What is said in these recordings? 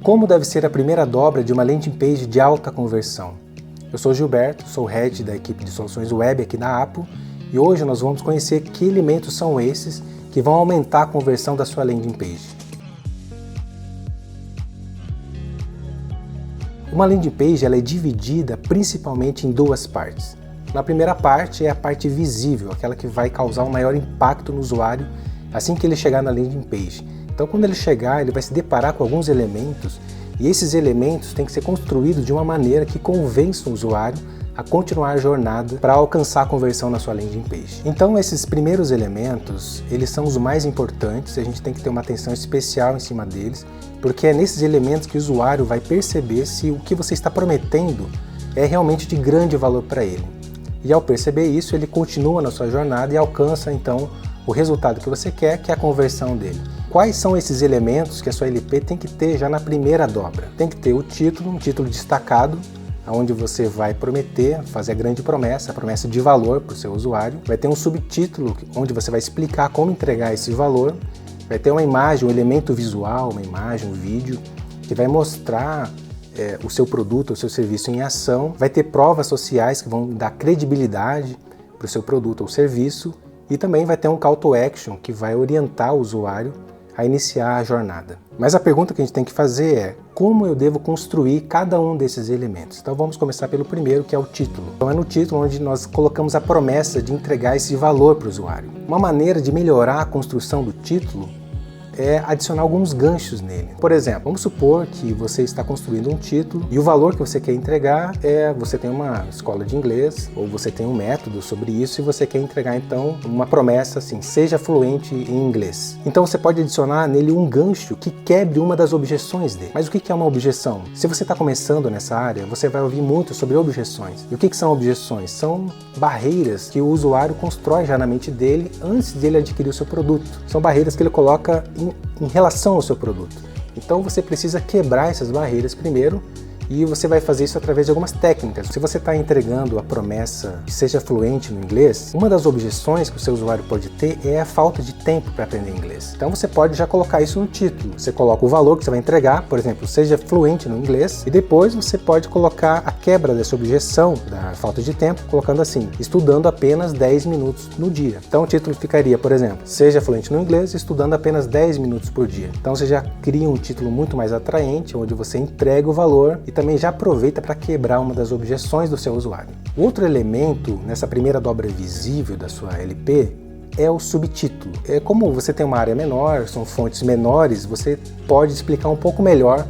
Como deve ser a primeira dobra de uma landing page de alta conversão? Eu sou Gilberto, sou Head da equipe de soluções web aqui na Apo e hoje nós vamos conhecer que elementos são esses que vão aumentar a conversão da sua landing page. Uma landing page ela é dividida principalmente em duas partes. Na primeira parte é a parte visível, aquela que vai causar um maior impacto no usuário assim que ele chegar na landing page. Então quando ele chegar, ele vai se deparar com alguns elementos e esses elementos têm que ser construídos de uma maneira que convença o usuário a continuar a jornada para alcançar a conversão na sua landing page. Então esses primeiros elementos, eles são os mais importantes, a gente tem que ter uma atenção especial em cima deles, porque é nesses elementos que o usuário vai perceber se o que você está prometendo é realmente de grande valor para ele. E ao perceber isso, ele continua na sua jornada e alcança então o resultado que você quer, que é a conversão dele. Quais são esses elementos que a sua LP tem que ter já na primeira dobra? Tem que ter o título, um título destacado, onde você vai prometer, fazer a grande promessa, a promessa de valor para o seu usuário. Vai ter um subtítulo, onde você vai explicar como entregar esse valor. Vai ter uma imagem, um elemento visual, uma imagem, um vídeo, que vai mostrar o seu produto, o seu serviço em ação. Vai ter provas sociais que vão dar credibilidade para o seu produto ou serviço. E também vai ter um call to action que vai orientar o usuário a iniciar a jornada. Mas a pergunta que a gente tem que fazer é: como eu devo construir cada um desses elementos? Então vamos começar pelo primeiro, que é o título. Então é no título onde nós colocamos a promessa de entregar esse valor para o usuário. Uma maneira de melhorar a construção do título é adicionar alguns ganchos nele. Por exemplo, vamos supor que você está construindo um título e o valor que você quer entregar é: você tem uma escola de inglês ou você tem um método sobre isso e você quer entregar então uma promessa assim: seja fluente em inglês. Então você pode adicionar nele um gancho que quebre uma das objeções dele. Mas o que é uma objeção? Se você está começando nessa área, você vai ouvir muito sobre objeções. E o que são objeções? São barreiras que o usuário constrói já na mente dele antes de ele adquirir o seu produto. São barreiras que ele coloca em relação ao seu produto. Então você precisa quebrar essas barreiras primeiro e você vai fazer isso através de algumas técnicas. Se você está entregando a promessa que seja fluente no inglês, uma das objeções que o seu usuário pode ter é a falta de tempo para aprender inglês. Então você pode já colocar isso no título. Você coloca o valor que você vai entregar, por exemplo, seja fluente no inglês, e depois você pode colocar a quebra dessa objeção da falta de tempo, colocando assim: estudando apenas 10 minutos no dia. Então o título ficaria, por exemplo, seja fluente no inglês, estudando apenas 10 minutos por dia. Então você já cria um título muito mais atraente, onde você entrega o valor e também já aproveita para quebrar uma das objeções do seu usuário. Outro elemento nessa primeira dobra visível da sua LP é o subtítulo. Como você tem uma área menor, são fontes menores, você pode explicar um pouco melhor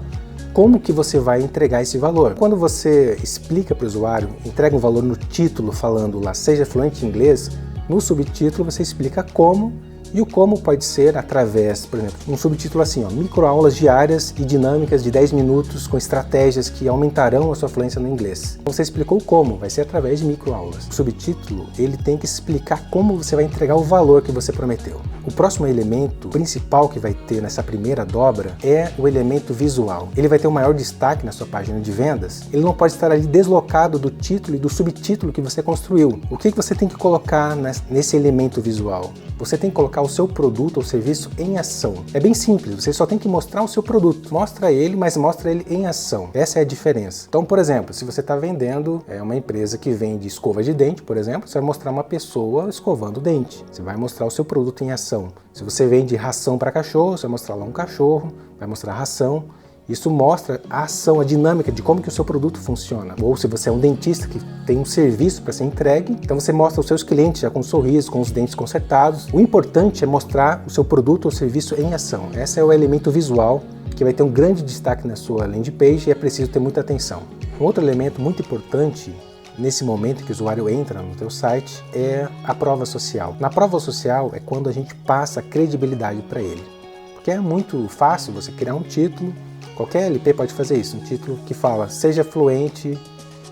como que você vai entregar esse valor. Quando você explica para o usuário, entrega um valor no título falando lá seja fluente em inglês, no subtítulo você explica como. E o como pode ser através, por exemplo, um subtítulo assim, microaulas diárias e dinâmicas de 10 minutos com estratégias que aumentarão a sua fluência no inglês. Você explicou como, vai ser através de microaulas. O subtítulo, ele tem que explicar como você vai entregar o valor que você prometeu. O próximo elemento principal que vai ter nessa primeira dobra é o elemento visual. Ele vai ter um maior destaque na sua página de vendas. Ele não pode estar ali deslocado do título e do subtítulo que você construiu. O que você tem que colocar nesse elemento visual? Você tem que colocar o seu produto ou serviço em ação. É bem simples, você só tem que mostrar o seu produto. Mostra ele, mas mostra ele em ação. Essa é a diferença. Então, por exemplo, se você está vendendo uma empresa que vende escova de dente, por exemplo, você vai mostrar uma pessoa escovando o dente. Você vai mostrar o seu produto em ação. Se você vende ração para cachorro, você vai mostrar lá um cachorro, vai mostrar ração. Isso mostra a ação, a dinâmica de como que o seu produto funciona. Ou se você é um dentista que tem um serviço para ser entregue, então você mostra os seus clientes já com um sorriso, com os dentes consertados. O importante é mostrar o seu produto ou serviço em ação. Esse é o elemento visual que vai ter um grande destaque na sua landing page e é preciso ter muita atenção. Um outro elemento muito importante nesse momento que o usuário entra no teu site é a prova social. Na prova social é quando a gente passa credibilidade para ele. Porque é muito fácil você criar um título. Qualquer LP pode fazer isso, um título que fala seja fluente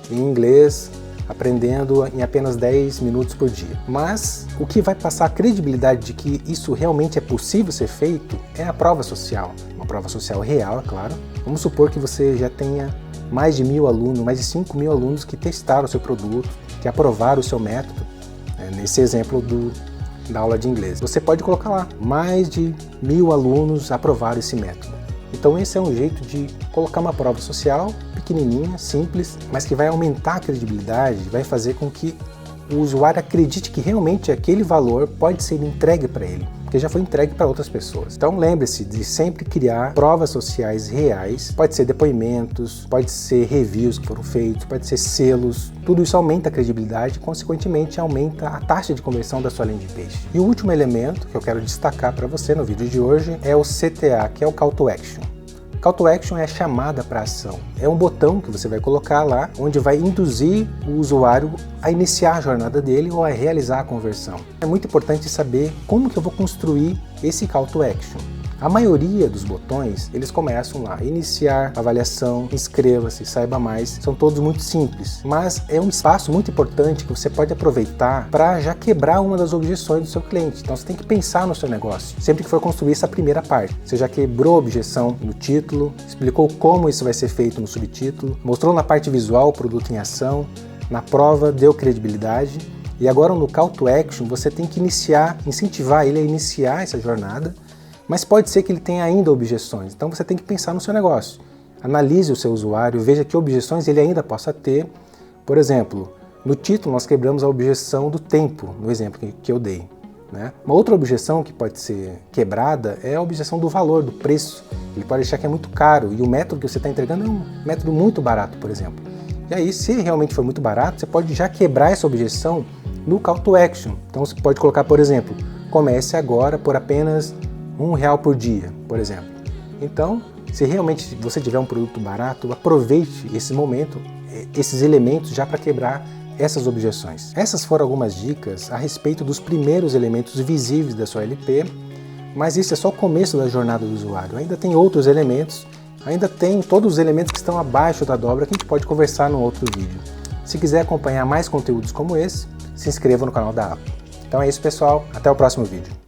em inglês, aprendendo em apenas 10 minutos por dia. Mas o que vai passar a credibilidade de que isso realmente é possível ser feito é a prova social. Uma prova social real, é claro. Vamos supor que você já tenha mais de 1.000 alunos, mais de 5.000 alunos que testaram o seu produto, que aprovaram o seu método, nesse exemplo da aula de inglês. Você pode colocar lá, mais de 1.000 alunos aprovaram esse método. Então esse é um jeito de colocar uma prova social pequenininha, simples, mas que vai aumentar a credibilidade, vai fazer com que o usuário acredite que realmente aquele valor pode ser entregue para ele, porque já foi entregue para outras pessoas. Então lembre-se de sempre criar provas sociais reais, pode ser depoimentos, pode ser reviews que foram feitos, pode ser selos, tudo isso aumenta a credibilidade e consequentemente aumenta a taxa de conversão da sua landing page. E o último elemento que eu quero destacar para você no vídeo de hoje é o CTA, que é o Call to Action. Call to Action é a chamada para ação. É um botão que você vai colocar lá, onde vai induzir o usuário a iniciar a jornada dele ou a realizar a conversão. É muito importante saber como que eu vou construir esse Call to Action. A maioria dos botões, eles começam lá, iniciar, avaliação, inscreva-se, saiba mais, são todos muito simples, mas é um espaço muito importante que você pode aproveitar para já quebrar uma das objeções do seu cliente. Então você tem que pensar no seu negócio, sempre que for construir essa primeira parte. Você já quebrou a objeção no título, explicou como isso vai ser feito no subtítulo, mostrou na parte visual o produto em ação, na prova deu credibilidade, e agora no Call to Action você tem que incentivar ele a iniciar essa jornada. Mas pode ser que ele tenha ainda objeções, então você tem que pensar no seu negócio. Analise o seu usuário, veja que objeções ele ainda possa ter. Por exemplo, no título nós quebramos a objeção do tempo, no exemplo que eu dei, né? Uma outra objeção que pode ser quebrada é a objeção do valor, do preço. Ele pode achar que é muito caro e o método que você está entregando é um método muito barato, por exemplo. E aí, se realmente for muito barato, você pode já quebrar essa objeção no Call to Action. Então você pode colocar, por exemplo, comece agora por apenas R$1 por dia, por exemplo. Então, se realmente você tiver um produto barato, aproveite esse momento, esses elementos já para quebrar essas objeções. Essas foram algumas dicas a respeito dos primeiros elementos visíveis da sua LP, mas isso é só o começo da jornada do usuário. Ainda tem outros elementos, ainda tem todos os elementos que estão abaixo da dobra que a gente pode conversar num outro vídeo. Se quiser acompanhar mais conteúdos como esse, se inscreva no canal da Apple. Então é isso, pessoal. Até o próximo vídeo.